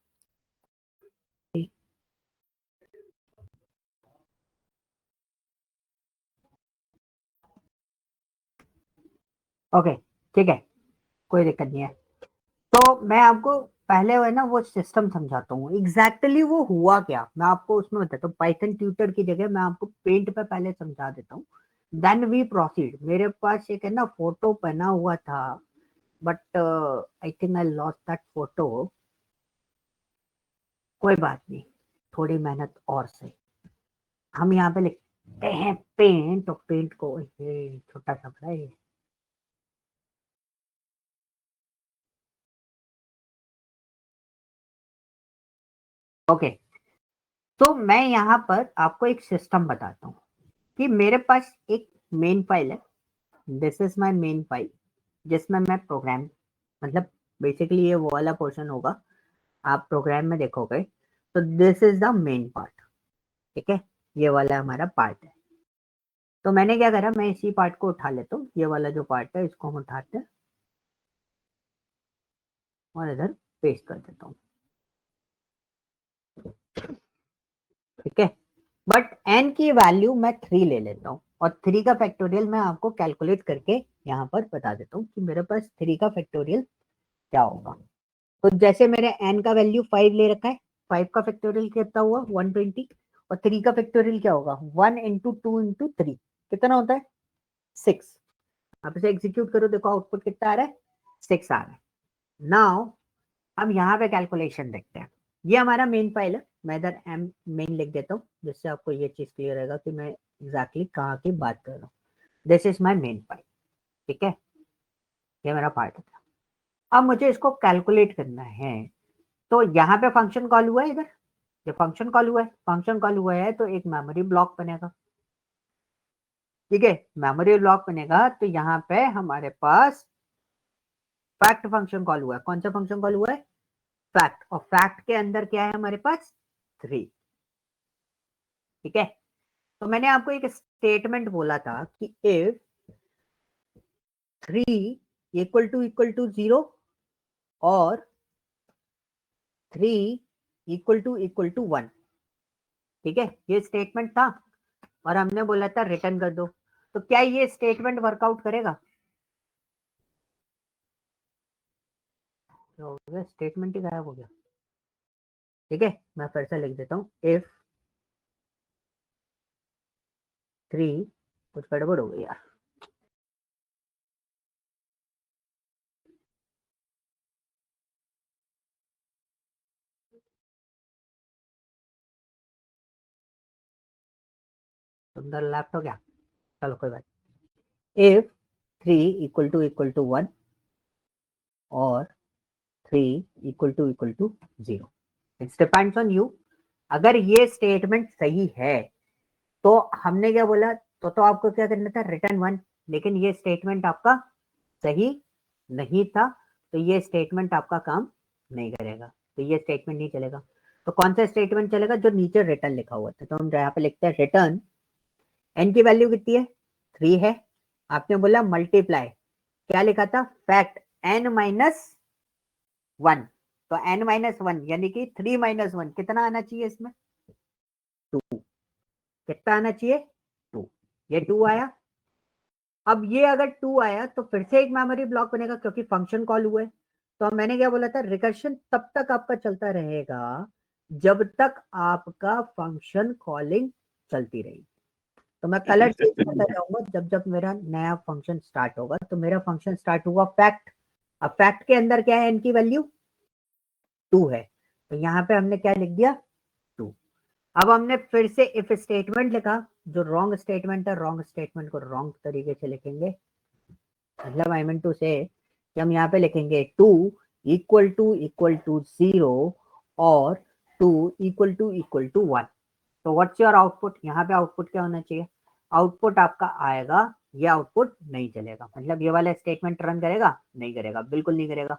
ओके ठीक है, कोई दिक्कत नहीं है। तो मैं आपको पहले है ना वो सिस्टम समझाता हूँ एग्जैक्टली वो हुआ क्या, मैं आपको उसमें बताता हूँ। पाइथन ट्यूटर की जगह मैं आपको पेंट पे पहले समझा देता हूँ, देन वी प्रोसीड। मेरे पास एक है ना फोटो बना हुआ था, but I think I lost that photo. कोई बात नहीं, थोड़ी मेहनत और से हम यहाँ पे लिखते हैं पेंट, और पेंट को ये छोटा सा बड़ा है। ओके, तो मैं यहाँ पर आपको एक सिस्टम बताता हूँ कि मेरे पास एक मेन फाइल है, this is my main file, जिसमें मैं प्रोग्राम, मतलब बेसिकली ये वो वाला पोर्शन होगा आप प्रोग्राम में देखोगे। तो this is the main part, ठीक है, ये वाला हमारा पार्ट है। तो मैंने क्या करा, मैं इसी पार्ट को उठा लेता हूँ, ये वाला जो पार्ट है इसको हम उठाते हैं और इधर पेस्ट कर देता हूँ, ठीक है। बट n की वैल्यू मैं 3 ले लेता हूँ और 3 का फैक्टोरियल मैं आपको कैलकुलेट करके यहाँ पर बता देता हूँ कि मेरे पास 3 का फैक्टोरियल क्या होगा। तो जैसे मेरे n का वैल्यू 5 ले रखा है, 5 का फैक्टोरियल कितना हुआ 120, और 3 का फैक्टोरियल क्या होगा 1 इंटू 2 इंटू 3, कितना होता है 6। आप इसे एग्जीक्यूट करो, देखो आउटपुट कितना आ रहा है 6 आ रहा है। नाउ हम यहाँ पे कैलकुलेशन देखते हैं, ये हमारा मेन फाइल है, मैं इधर एम मेन लिख देता हूँ जिससे आपको ये चीज क्लियर रहेगा कि मैं एग्जैक्टली कहाँ की बात कर रहा हूँ। This is my main file, ठीक है, ये मेरा पार्ट है। अब मुझे इसको कैलकुलेट करना है, तो यहाँ पे फंक्शन कॉल हुआ है, इधर ये फंक्शन कॉल हुआ है, फंक्शन कॉल हुआ है तो एक मेमोरी ब्लॉक बनेगा, ठीक है। मेमोरी ब्लॉक बनेगा तो यहाँ पे हमारे पास फैक्ट फंक्शन कॉल हुआ है। कौन सा फंक्शन कॉल हुआ है, फैक्ट, और फैक्ट के अंदर क्या है हमारे पास 3, ठीक है। तो मैंने आपको एक स्टेटमेंट बोला था कि इफ 3 इक्वल टू 0 और 3 इक्वल टू 1, ठीक है, ये स्टेटमेंट था और हमने बोला था रिटर्न कर दो। तो क्या ये स्टेटमेंट वर्कआउट करेगा, तो हो गया स्टेटमेंट ही गायब हो गया, ठीक है। मैं फिर से लिख देता हूँ, इफ 3, कुछ गड़बड़ हो गई यार, सुंदर लेफ्ट हो गया, चलो कोई बात। इफ 3 इक्वल टू 1 और 3 equal to 0, it's depends on you. अगर ये स्टेटमेंट सही है तो हमने क्या बोला, तो आपको क्या करना था, रिटर्न 1। लेकिन ये स्टेटमेंट आपका सही नहीं था, तो ये स्टेटमेंट आपका काम नहीं करेगा, तो ये स्टेटमेंट नहीं चलेगा। तो कौन सा स्टेटमेंट चलेगा, जो नीचे रिटर्न लिखा हुआ था। तो हम यहाँ पे लिखते हैं रिटर्न, एन की वैल्यू कितनी है, 3 है। आपने बोला मल्टीप्लाई, क्या लिखा था, फैक्ट n माइनस 1। तो n माइनस 1 यानी कि 3 माइनस 1 कितना आना चाहिए इसमें, 2। कितना आना चाहिए, 2। ये 2 आया। अब ये अगर 2 आया तो फिर से एक मेमोरी ब्लॉक बनेगा, क्योंकि फंक्शन कॉल हुआ है। तो मैंने क्या बोला था, रिकर्शन तब तक आपका चलता रहेगा जब तक आपका फंक्शन कॉलिंग चलती रहेगी। तो मैं कलर चेंज करता जाऊंगा जब जब मेरा नया फंक्शन स्टार्ट होगा। तो मेरा फंक्शन स्टार्ट हुआ फैक्ट। अब फैक्ट के अंदर क्या है, n की वैल्यू 2 है, तो यहाँ पे हमने क्या लिख दिया, 2। अब हमने फिर से इफ स्टेटमेंट लिखा, जो रॉन्ग स्टेटमेंट है, रॉन्ग स्टेटमेंट को रॉन्ग तरीके से लिखेंगे। मतलब आई मीन टू से कि हम यहाँ पे लिखेंगे 2 इक्वल टू 0 और 2 इक्वल टू 1। तो व्हाट्स योर आउटपुट, यहाँ पे आउटपुट क्या होना चाहिए, आउटपुट आपका आएगा, ये आउटपुट नहीं चलेगा। मतलब ये वाला स्टेटमेंट रन करेगा, नहीं करेगा, बिल्कुल नहीं करेगा,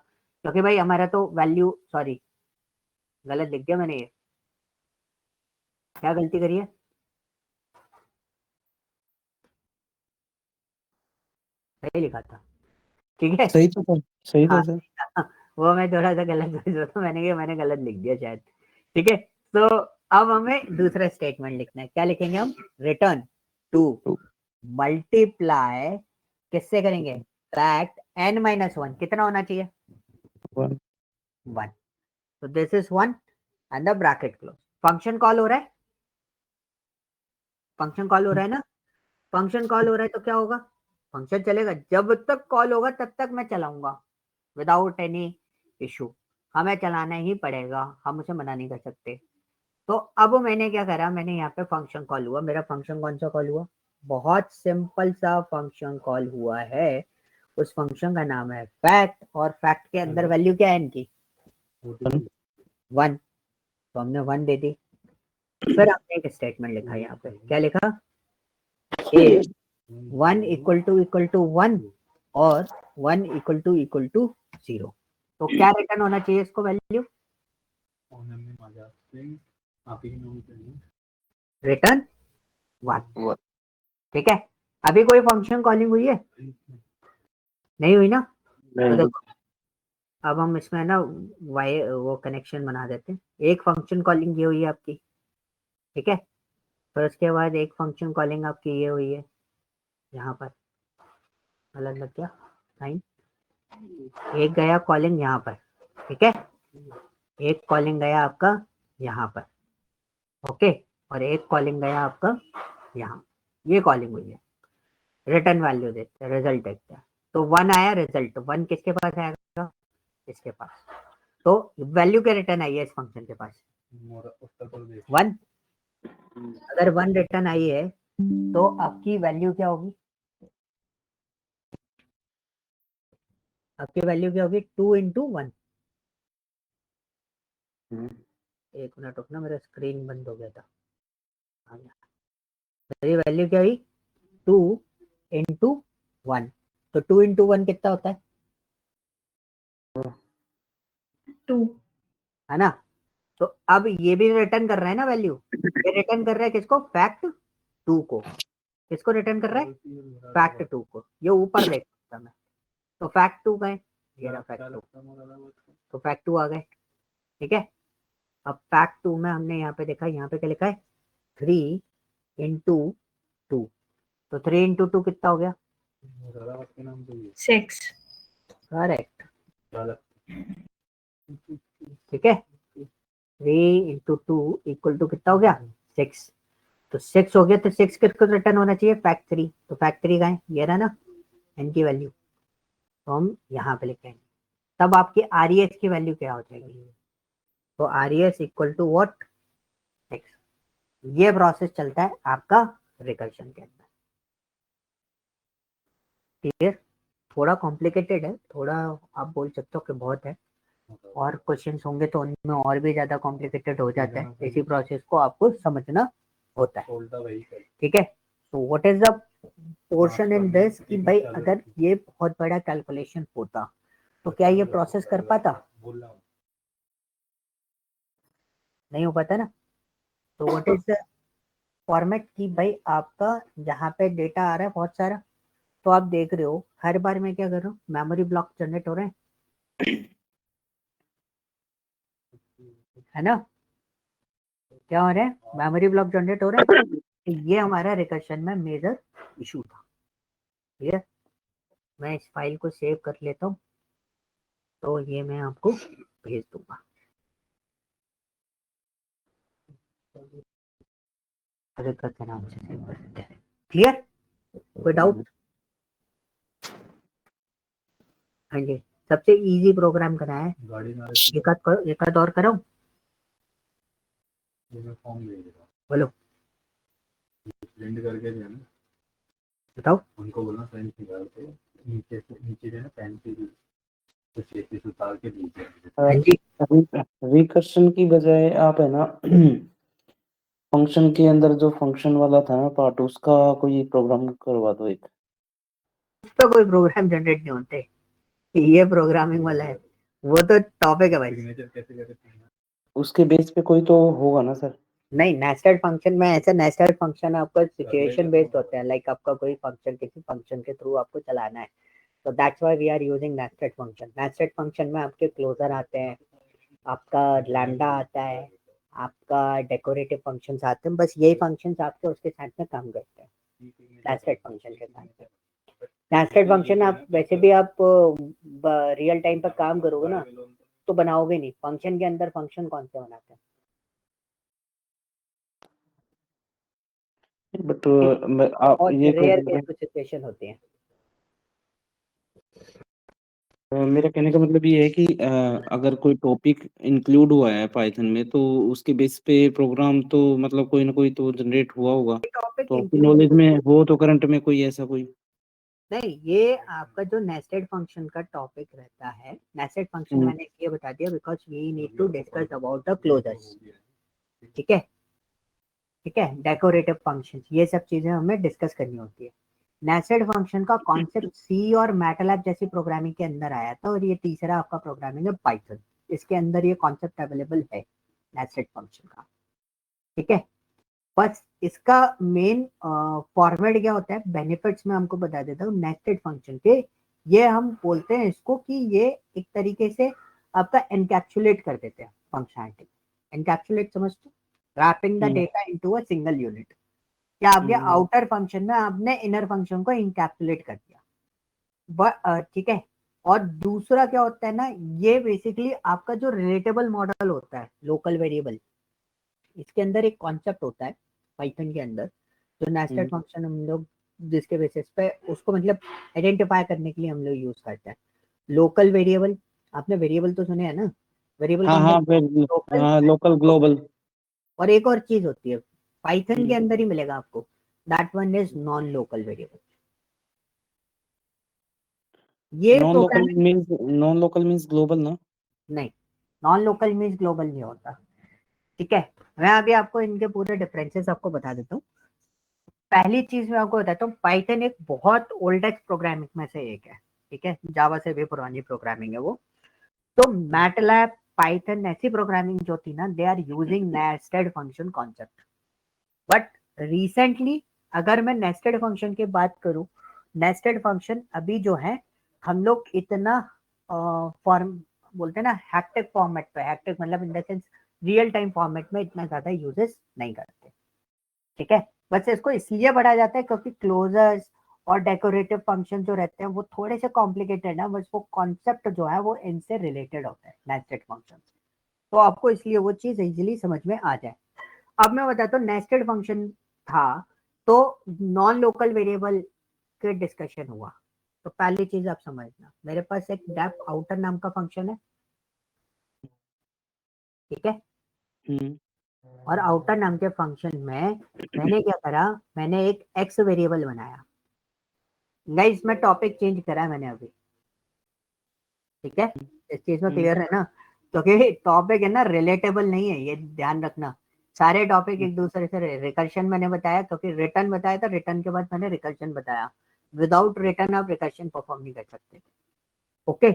क्योंकि भाई हमारा तो वैल्यू, सॉरी गलत लिख दिया मैंने, ये क्या गलती करी है, सही लिखा था, ठीक है, सही तो सर, सही हाँ तो सर। वो मैं थोड़ा सा गलत तो मैंने गलत लिख दिया शायद, ठीक है। तो अब हमें दूसरा स्टेटमेंट लिखना है, क्या लिखेंगे हम, रिटर्न 2 मल्टीप्लाई, किससे करेंगे, फैक्ट n माइनस 1 कितना होना चाहिए, 1 1। तो this is 1 and the bracket close. Function call हो रहा है, फंक्शन कॉल हो रहा है ना, फंक्शन कॉल हो रहा है तो क्या होगा, फंक्शन चलेगा, जब तक कॉल होगा तब तक मैं चलाऊंगा विदाउट एनी इशू। हमें चलाना ही पड़ेगा, हम उसे मना नहीं कर सकते। तो अब मैंने क्या करा, मैंने यहाँ पे फंक्शन कॉल हुआ, मेरा फंक्शन कौन सा कॉल हुआ, बहुत सिंपल सा फंक्शन कॉल हुआ है। उस फंक्शन का नाम है फैक्ट, और फैक्ट के अंदर वैल्यू क्या है इनकी, 1। तो हमने 1 दे दी। फिर हमने एक स्टेटमेंट लिखा, यहाँ पे क्या लिखा, ए 1 इक्वल टू 1 और 1 इक्वल टू 0। तो क्या रिटर्न होना चाहिए इसको, वैल्यू रिटर्न 1। ठीक है, अभी कोई फंक्शन कॉलिंग हुई है, नहीं हुई ना। तो देखो अब हम इसमें ना वाई वो कनेक्शन बना देते हैं। एक फंक्शन कॉलिंग ये हुई है आपकी, ठीक है, फिर उसके बाद एक फंक्शन कॉलिंग आपकी ये हुई है, यहाँ पर अलग लग गया साइन, एक गया कॉलिंग यहाँ पर, ठीक है, एक कॉलिंग गया आपका यहाँ पर, ओके, और एक कॉलिंग गया आपका यहाँ, ये कॉलिंग हुई है। रिटर्न वैल्यू देते हैं, रिजल्ट देखते हैं। तो 1 आया, रिजल्ट 1 किसके पास आएगा, इसके पास। तो वैल्यू क्या रिटर्न आई है इस फंक्शन के पास, 1। अगर 1 रिटर्न आई है तो आपकी वैल्यू क्या होगी, आपकी वैल्यू क्या होगी, 2 इंटू 1। एक मिनट रुकना, मेरा स्क्रीन बंद हो गया था, आ गया। मेरी वैल्यू क्या हुई, 2 इंटू 1। तो 2 इंटू 1 कितना होता है, 2। है ना। तो अब ये भी रिटर्न कर रहा है ना वैल्यू, ये रिटर्न कर रहा है किसको, फैक्ट 2 को। किसको रिटर्न कर रहा है, फैक्ट 2 को। ये ऊपर देख सकता मैं, तो फैक्ट 2 गए, ये रहा फैक्ट 2, तो फैक्ट 2 आ गए, ठीक है। अब फैक्ट 2 में हमने यहाँ पे देखा, यहाँ पे क्या लिखा है, 3 इंटू 2। तो 3 इंटू 2 कितना हो गया, 6। करेक्ट, ठीक है। 3 इंटू 2 इक्वल टू कितना हो गया, 6। तो 6 हो गया, तो 6 किसको रिटर्न होना चाहिए, फैक्ट 3। तो फैक्ट 3 गए, ये रहा ना एन की वैल्यू, तो हम यहाँ पे लिखेंगे। तब आपकी आर की वैल्यू क्या हो जाएगी, तो R S equal to what, 6। ये प्रोसेस चलता है आपका रिकर्शन के अंदर। क्लियर? थोड़ा कॉम्प्लिकेटेड है, थोड़ा आप बोल सकते हो कि बहुत है, और क्वेश्चंस होंगे तो उनमें और भी ज्यादा कॉम्प्लिकेटेड हो जाता है। इसी प्रोसेस को आपको समझना होता है। ठीक है, तो what is the portion in this कि भाई अगर ये बहुत बड़ा कैलकुलेशन होता तो क्या ये प्रोसेस कर पाता? नहीं हो पाता ना। तो व्हाट इज द फॉर्मेट कि भाई आपका जहाँ पे डेटा आ रहा है बहुत सारा, तो आप देख रहे हो हर बार मैं क्या कर रहा हूँ, मेमोरी ब्लॉक जनरेट हो रहे हैं, है ना? क्या हो रहा है? मेमोरी ब्लॉक जनरेट हो रहा है। तो ये हमारा रिकर्शन में मेजर इशू था। ठीक है, मैं इस फाइल को सेव कर लेता हूँ, तो ये मैं आपको भेज दूंगा। रिकर के नाम से सेव कर देते हैं। क्लियर? कोई डाउट? हाँ जी, सबसे इजी प्रोग्राम कराया है। एक आध और कराऊं? बोलो, बताओ। उनको बोलना पेन निकाल के नीचे से नीचे देना पेन की तो चेपी उतार के नीचे हाँ जी, रिकर्शन की बजाय आप है ना फंक्शन के अंदर जो फंक्शन वाला था ना पार्ट, उसका कोई प्रोग्राम करवा दो एक। उसका कोई प्रोग्राम जनरेट नहीं होते, ये प्रोग्रामिंग वाला है, वो तो टॉपिक है भाई। सिग्नेचर कैसे करते हैं। उसके बेस पे कोई तो होगा ना सर? नहीं, नेस्टेड फंक्शन में ऐसा, नेस्टेड फंक्शन आपका सिचुएशन बेस्ड होता है। लाइक आपका कोई फंक्शन किसी फंक्शन के थ्रू आपको चलाना है, तो that's why we are using nested function. Nested function में आपके क्लोजर आते हैं, आपका लैम्डा आता है, आपका डेकोरेटिव फंक्शंस आते हैं, बस यही फंक्शंस आपके उसके साथ में काम करते हैं नेस्टेड फंक्शन के साथ में। नेस्टेड फंक्शन आप वैसे भी आप रियल टाइम पर काम करोगे ना तो बनाओगे नहीं। फंक्शन के अंदर फंक्शन कौन से बनाते हैं? बट आप बहुत ये कर रेयर रहे केस हैं। कुछ सिचुएशन होती है। मेरा कहने का मतलब ये है कि अगर कोई टॉपिक इंक्लूड हुआ है पाइथन में, तो उसके बेस पे प्रोग्राम तो मतलब कोई ना कोई तो जनरेट हुआ होगा। टॉपिक तो आपकी इंक्लूड नॉलेज में हो तो करंट में कोई ऐसा कोई? नहीं, ये आपका जो नेस्टेड फंक्शन का टॉपिक रहता है, नेस्टेड फंक्शन हम्म, मैंने इसलिए बता दिया because we need to discuss about the closures. ठीक है, ठीक है, डेकोरेटिव फंक्शंस, ये सब चीजें हमें डिस्कस करनी होती है। नेस्टेड फंक्शन का कॉन्सेप्ट सी और मैटलैब जैसी प्रोग्रामिंग के अंदर आया था, और ये तीसरा आपका प्रोग्रामिंग है पाइथन, इसके अंदर ये कॉन्सेप्ट अवेलेबल है नेस्टेड फंक्शन का। ठीक है, बस इसका मेन फॉर्मेट क्या होता है, बेनिफिट्स में हमको बता देता हूँ नेस्टेड फंक्शन के। ये हम बोलते हैं इसको कि ये एक तरीके से आपका एनकैप्सुलेट कर देते हैं फंक्शनैलिटी। एनकैप्सुलेट समझते हो? Wrapping the hmm, data into a single unit. क्या आपके हम्म, आउटर फंक्शन में आपने इनर फंक्शन को इनकैप्सुलेट कर दिया। ठीक है, और दूसरा क्या होता है ना, ये बेसिकली आपका जो रिलेटेबल मॉडल होता है, लोकल वेरिएबल, इसके अंदर एक कॉन्सेप्ट होता है पाइथन के अंदर, जो नेस्टेड हम्म। फंक्शन हम लोग जिसके बेसिस पे उसको मतलब आइडेंटिफाई करने के लिए हम लोग यूज करते हैं लोकल वेरिएबल। आपने वेरिएबल तो सुने हैं ना, वेरिएबल का हाँ हाँ, मतलब लोकल। हाँ, लोकल ग्लोबल। और एक और चीज होती है पाइथन के अंदर ही मिलेगा आपको, that one is non local variable. ये programming non local means global ना? नहीं, नॉन लोकल मीन्स ग्लोबल नहीं होता। ठीक है, मैं अभी आपको इनके पूरे डिफरेंसेस आपको बता देता हूँ। पहली चीज मैं आपको बताता हूँ, पाइथन एक बहुत ओल्डेस्ट प्रोग्रामिंग में से एक है। ठीक है, जावा से भी पुरानी प्रोग्रामिंग है वो। तो मैटलैब, पाइथन ऐसी प्रोग्रामिंग जो थी ना, they are using nested function concept. But recently अगर मैं नेस्टेड फंक्शन की बात करूं, नेस्टेड फंक्शन अभी जो है हम लोग इतना फॉर्म बोलते हैं ना, हैक्टिक फॉर्मेट पे, हैक्टिक मतलब in the sense real time format में इतना ज्यादा यूजेस नहीं करते। ठीक है, बस इसको इसलिए बढ़ाया जाता है क्योंकि क्लोजर्स और डेकोरेटिव फंक्शन जो रहते हैं वो थोड़े से कॉम्प्लिकेटेड है, बस वो कॉन्सेप्ट जो है वो इनसे रिलेटेड होता है नेस्टेड फंक्शन। तो आपको इसलिए वो चीज इजीली समझ में आ जाए। अब मैं बताता हूँ नेस्टेड फंक्शन था तो नॉन लोकल वेरिएबल के डिस्कशन हुआ। तो पहली चीज आप समझना, मेरे पास एक डेफ आउटर नाम का फंक्शन है। ठीक है, हम्म, और आउटर नाम के फंक्शन में मैंने क्या करा, मैंने एक एक्स वेरिएबल बनाया। गाइस मैं टॉपिक चेंज करा मैंने अभी, ठीक है, इस चीज में क्लियर है ना, क्योंकि टॉपिक है ना रिलेटेबल नहीं है, ये ध्यान रखना। सारे टॉपिक एक दूसरे से, रिकर्शन मैंने बताया क्योंकि रिटर्न बताया था, रिटर्न के बाद मैंने रिकर्शन बताया। विदाउट रिटर्न आप रिकर्शन परफॉर्म नहीं कर सकते। ओके,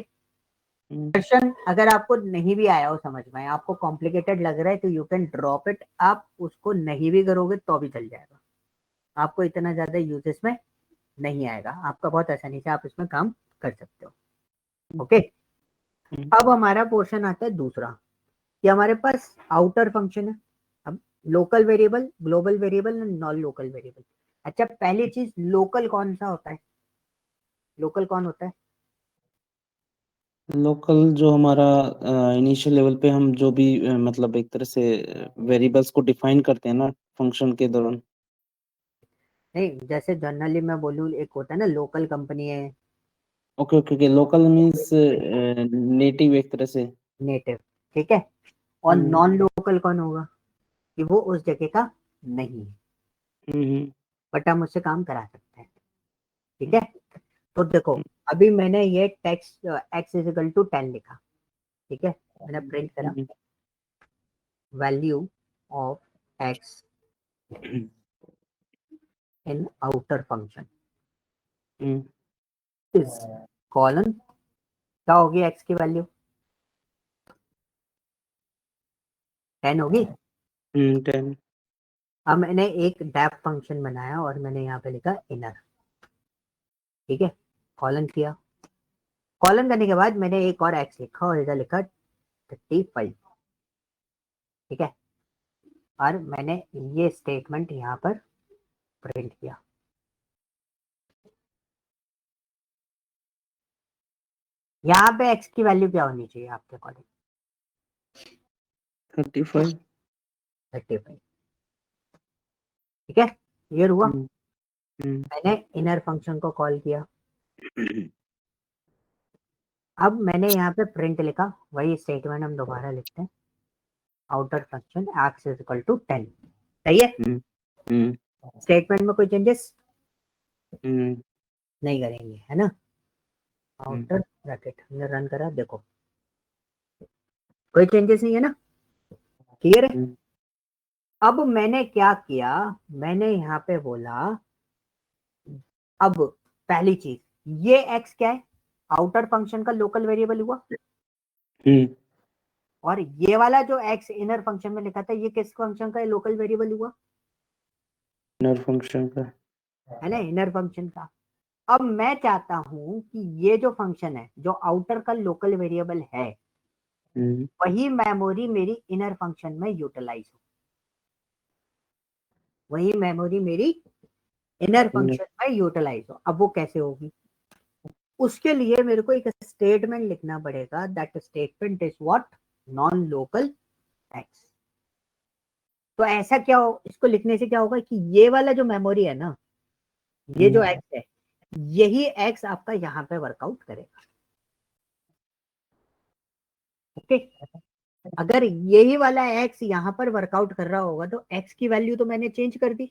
क्वेश्चन अगर आपको नहीं भी आया हो समझ में, आपको कॉम्प्लिकेटेड लग रहा है तो यू कैन ड्रॉप इट, आप उसको नहीं भी करोगे तो भी चल जाएगा, आपको इतना ज्यादा यूज इसमें नहीं आएगा, आपका बहुत आसानी से आप इसमें काम कर सकते हो। ओके, अब हमारा पोर्शन आता है दूसरा, कि हमारे पास आउटर फंक्शन है। अब local variable, global variable, non local variable. अच्छा, पहली चीज लोकल कौन सा होता है, लोकल कौन होता है? लोकल जो हमारा इनिशियल लेवल पे हम जो भी मतलब एक तरह से वेरिएबल्स को डिफाइन करते हैं ना फंक्शन के दौरान। नहीं, जैसे जनरली मैं बोलूँ, एक होता है ना लोकल कंपनी है, okay okay okay, local means native एक तरह से। नेटिव, ठीक है। और नॉन लोकल कौन होगा, कि वो उस जगह का नहीं है, बट हम उससे काम करा सकते हैं, ठीक है। तो देखो, अभी मैंने ये text x is equal to 10 लिखा, ठीक है, मैंने प्रिंट करा value of x in outer function is colon, क्या होगी x की वैल्यू 10 होगी। 10। अब मैंने एक डेफ फंक्शन बनाया और मैंने यहाँ पे लिखा इनर, ठीक है, कॉलन किया। कॉलन करने के बाद मैंने एक और x लिखा और इधर लिखा 35, ठीक है, और मैंने ये स्टेटमेंट यहाँ पर प्रिंट किया। यहाँ पे x की वैल्यू क्या होनी चाहिए आपके अकॉर्डिंग? 35। 35, ठीक है, क्लियर हुआ। मैंने इनर फंक्शन को कॉल किया, अब मैंने यहाँ पे प्रिंट लिखा, वही स्टेटमेंट हम दोबारा लिखते हैं, outer function x is equal to 10, सही है। स्टेटमेंट में कोई चेंजेस नहीं करेंगे, है ना। आउटर ब्रैकेट हमने रन करा, देखो कोई चेंजेस नहीं है ना, क्लियर है। अब मैंने क्या किया, मैंने यहाँ पे बोला, अब पहली चीज, ये x क्या है, आउटर फंक्शन का लोकल वेरिएबल हुआ, और ये वाला जो x इनर फंक्शन में लिखा था, ये किस फंक्शन का लोकल वेरिएबल हुआ? इनर फंक्शन का, है ना, इनर फंक्शन का। अब मैं चाहता हूं कि ये जो फंक्शन है, जो आउटर का लोकल वेरिएबल है, वही मेमोरी मेरी इनर फंक्शन में यूटिलाइज हो, वही मेमोरी मेरी इनर फंक्शन में यूटिलाइज हो। अब वो कैसे होगी, उसके लिए मेरे को एक स्टेटमेंट लिखना पड़ेगा, that statement is what, non local x. तो ऐसा क्या हो, इसको लिखने से क्या होगा कि ये वाला जो मेमोरी है ना, ये जो एक्स है, यही एक्स आपका यहाँ पे वर्कआउट करेगा। ओके, अगर यही वाला एक्स यहाँ पर वर्कआउट कर रहा होगा तो एक्स की वैल्यू तो मैंने चेंज कर दी,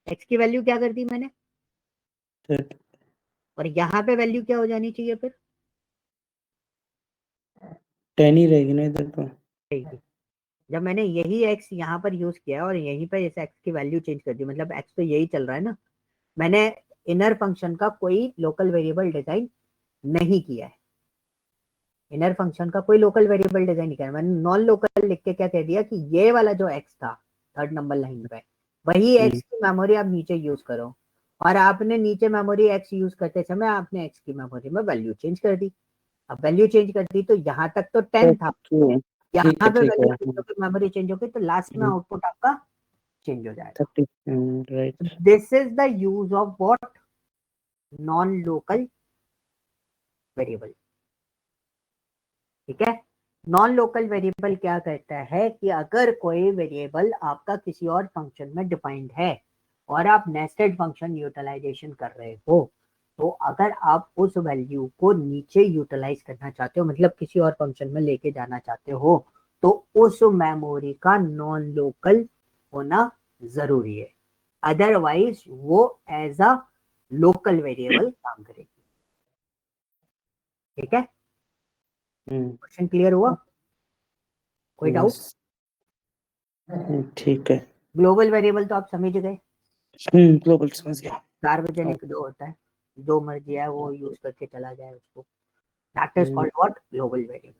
एक्स की वैल्यू क्या कर दी मैंने, और यहाँ पे वैल्यू क्या हो जानी चाहिए फिर, 10 ही रहेगी ना इधर तो। जब मैंने यही एक्स यहाँ पर यूज किया और यहीं पर इस एक्स की वैल्यू चेंज कर दी, मतलब एक्स तो यही चल रहा है ना, मैंने इनर फंक्शन का कोई लोकल वेरिएबल डिजाइन नहीं किया है, इनर फंक्शन का कोई लोकल वेरिएबल डिजाइन नहीं किया, मैंने नॉन लोकल लिख के क्या कह दिया कि ये वाला जो एक्स था थर्ड नंबर लाइन पे, वही एक्स की मेमोरी आप नीचे यूज करो, और आपने नीचे मेमोरी एक्स यूज करते समय आपने एक्स की मेमोरी में वैल्यू चेंज कर दी। अब वैल्यू चेंज कर दी तो यहाँ तक तो 10 था, यहाँ ठीक है पे ठीक वैल्यू है। चेंज होकर मेमोरी चेंज होगी तो लास्ट में आउटपुट आपका चेंज हो जाएगा। 30 right. This is the use of what, non local variable, ठीक है। नॉन लोकल वेरिएबल क्या कहता है कि अगर कोई वेरिएबल आपका किसी और फंक्शन में डिफाइंड है और आप नेस्टेड फंक्शन यूटिलाइजेशन कर रहे हो, तो अगर आप उस वैल्यू को नीचे यूटिलाइज करना चाहते हो, मतलब किसी और फंक्शन में लेके जाना चाहते हो, तो उस मेमोरी का नॉन लोकल होना जरूरी है, अदरवाइज वो एज अ लोकल वेरिएबल काम करेगी। ठीक है, क्वेश्चन क्लियर हुआ? कोई डाउट? बस ठीक है। ग्लोबल वेरिएबल तो आप समझ गए, ग्लोबल समझ गया। सार्वजनिक जो होता है, जो मर्जी है वो यूज करके चला जाए उसको, that is called what? Global variable.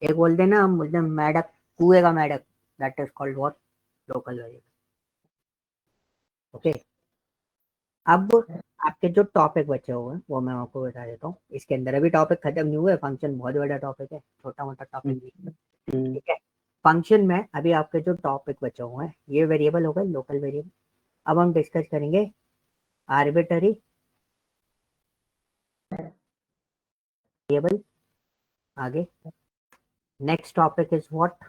एक बोलते हैं ना, हम बोलते हैं मेढक, कुएं का मेढक, that is called what? Local variable. Okay, अब आपके जो टॉपिक बचे हुए हैं वो मैं आपको बता देता हूँ। इसके अंदर अभी टॉपिक खत्म नहीं हुए, फंक्शन बहुत बड़ा टॉपिक है, छोटा मोटा टॉपिक नहीं है। ठीक है, फंक्शन में अभी आपके जो टॉपिक बचे हुए हैं ये वेरिएबल हो गए लोकल वेरिएबल। अब हम डिस्कस करेंगे आर्बिटरी वेरिएबल आगे। Next topic is what?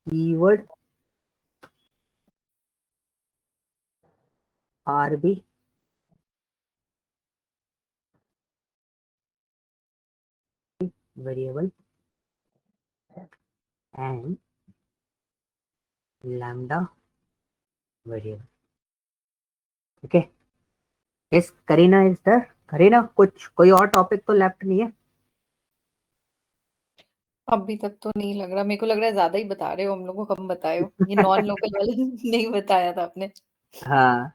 Keyword RB variable and lambda variable. Okay, इस करीना इज देयर? करीना, कुछ कोई और टॉपिक तो लेफ्ट नहीं है? अभी तक तो नहीं लग रहा, मेरे को लग रहा है ज्यादा ही बता रहे हो, हम लोग को कम बताए हो, ये नॉन लोकल वाला नहीं बताया था आपने। हाँ,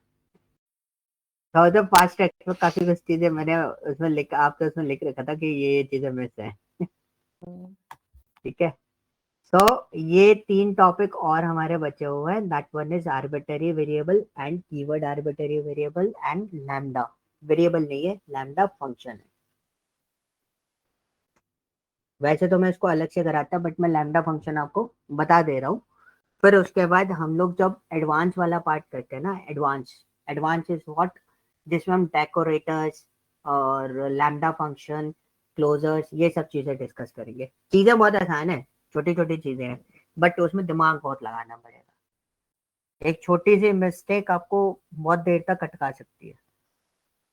तो जब पास्ट टेक्स्ट में काफी कुछ चीजें मैंने उसमें लिख, आपके उसमें लिख रखा था कि ये चीजें मिस है। ठीक है, सो ये 3 टॉपिक और हमारे बचे हुए हैं, that one is arbitrary variable and keyword arbitrary variable and lambda variable नहीं है, लैम्डा फंक्शन है। वैसे तो मैं इसको अलग से कराता, बट मैं लैम्डा फंक्शन आपको बता दे रहा हूँ। फिर उसके बाद हम लोग जब एडवांस वाला पार्ट करते हैं ना, एडवांस, एडवांस इज व्हाट? जिसमें हम डेकोरेटर्स और लैम्डा फंक्शन, क्लोजर्स, ये सब चीजें डिस्कस करेंगे। चीजें बहुत आसान है, छोटी छोटी चीजें हैं, बट उसमें दिमाग बहुत लगाना पड़ेगा। एक छोटी सी मिस्टेक आपको बहुत देर तक अटका सकती है।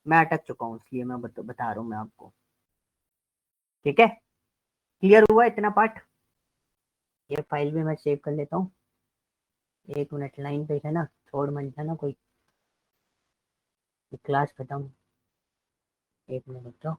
मैं अटक चुका हूँ, इसलिए मैं बता रहा हूँ मैं आपको। ठीक है, क्लियर हुआ इतना पार्ट? ये फाइल भी मैं सेव कर लेता हूँ। 1 मिनट लाइन पे है ना, छोड़ मत जाना कोई, क्लास खत्म। 1 मिनट रुक जाओ।